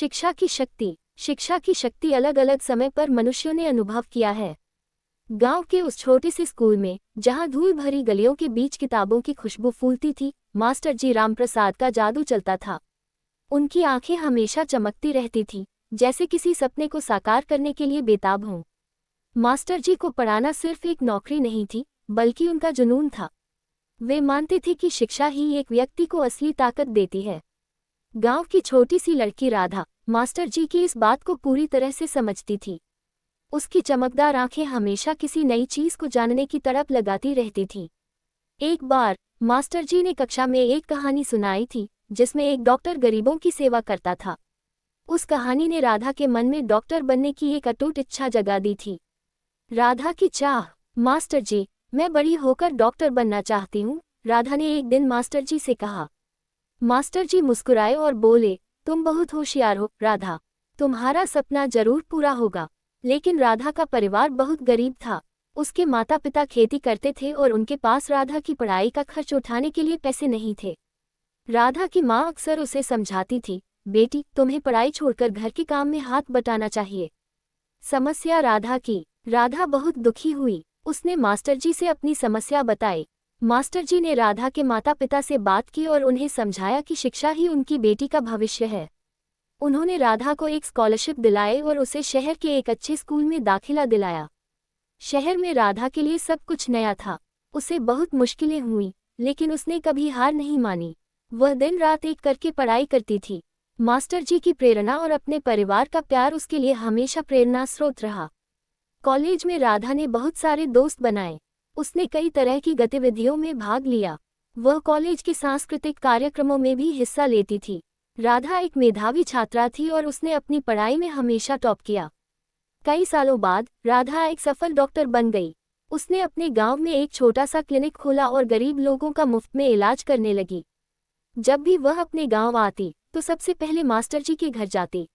शिक्षा की शक्ति। शिक्षा की शक्ति अलग अलग समय पर मनुष्यों ने अनुभव किया है। गांव के उस छोटे से स्कूल में, जहां धूल भरी गलियों के बीच किताबों की खुशबू फूलती थी, मास्टर जी रामप्रसाद का जादू चलता था। उनकी आंखें हमेशा चमकती रहती थीं, जैसे किसी सपने को साकार करने के लिए बेताब हों। मास्टर जी को पढ़ाना सिर्फ एक नौकरी नहीं थी, बल्कि उनका जुनून था। वे मानते थे कि शिक्षा ही एक व्यक्ति को असली ताकत देती है। गांव की छोटी सी लड़की राधा, मास्टर जी की इस बात को पूरी तरह से समझती थी। उसकी चमकदार आंखें हमेशा किसी नई चीज को जानने की तड़प लगाती रहती थीं। एक बार मास्टर जी ने कक्षा में एक कहानी सुनाई थी, जिसमें एक डॉक्टर गरीबों की सेवा करता था। उस कहानी ने राधा के मन में डॉक्टर बनने की एक अटूट इच्छा जगा दी थी। राधा की चाह। मास्टर जी, मैं बड़ी होकर डॉक्टर बनना चाहती हूँ, राधा ने एक दिन मास्टर जी से कहा। मास्टर जी मुस्कुराए और बोले, तुम बहुत होशियार हो राधा, तुम्हारा सपना जरूर पूरा होगा। लेकिन राधा का परिवार बहुत गरीब था। उसके माता पिता खेती करते थे और उनके पास राधा की पढ़ाई का खर्च उठाने के लिए पैसे नहीं थे। राधा की माँ अक्सर उसे समझाती थी, बेटी, तुम्हें पढ़ाई छोड़कर घर के काम में हाथ बटाना चाहिए। समस्या राधा की। राधा बहुत दुखी हुई। उसने मास्टर जी से अपनी समस्या बताई। मास्टर जी ने राधा के माता पिता से बात की और उन्हें समझाया कि शिक्षा ही उनकी बेटी का भविष्य है। उन्होंने राधा को एक स्कॉलरशिप दिलाई और उसे शहर के एक अच्छे स्कूल में दाखिला दिलाया। शहर में राधा के लिए सब कुछ नया था। उसे बहुत मुश्किलें हुई, लेकिन उसने कभी हार नहीं मानी। वह दिन रात एक करके पढ़ाई करती थी। मास्टर जी की प्रेरणा और अपने परिवार का प्यार उसके लिए हमेशा प्रेरणा स्रोत रहा। कॉलेज में राधा ने बहुत सारे दोस्त बनाए। उसने कई तरह की गतिविधियों में भाग लिया। वह कॉलेज के सांस्कृतिक कार्यक्रमों में भी हिस्सा लेती थी। राधा एक मेधावी छात्रा थी और उसने अपनी पढ़ाई में हमेशा टॉप किया। कई सालों बाद राधा एक सफल डॉक्टर बन गई। उसने अपने गांव में एक छोटा सा क्लिनिक खोला और गरीब लोगों का मुफ्त में इलाज करने लगी। जब भी वह अपने गांव आती, तो सबसे पहले मास्टर जी के घर जाती।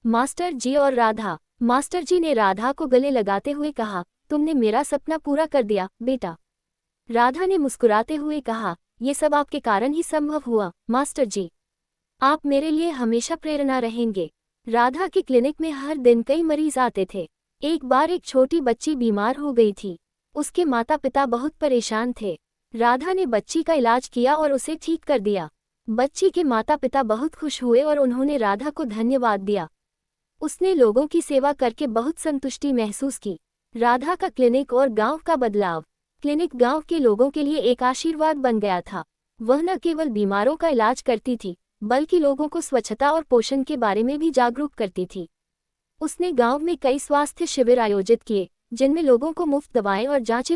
मास्टर जी और राधा। मास्टर जी ने राधा को गले लगाते हुए कहा, तुमने मेरा सपना पूरा कर दिया, बेटा। राधा ने मुस्कुराते हुए कहा, ये सब आपके कारण ही संभव हुआ, मास्टर जी। आप मेरे लिए हमेशा प्रेरणा रहेंगे। राधा के क्लिनिक में हर दिन कई मरीज आते थे। एक बार एक छोटी बच्ची बीमार हो गई थी। उसके माता पिता बहुत परेशान थे। राधा ने बच्ची का इलाज किया और उसे ठीक कर दिया। बच्ची के माता पिता बहुत खुश हुए और उन्होंने राधा को धन्यवाद दिया। उसने लोगों की सेवा करके बहुत संतुष्टि महसूस की। राधा का क्लिनिक और गांव का बदलाव। क्लिनिक गांव के लोगों के लिए एक आशीर्वाद बन गया था। वह न केवल बीमारों का इलाज करती थी, बल्कि लोगों को स्वच्छता और पोषण के बारे में भी जागरूक करती थी। उसने गांव में कई स्वास्थ्य शिविर आयोजित किए, जिनमें लोगों को मुफ्त दवाएं और जांचें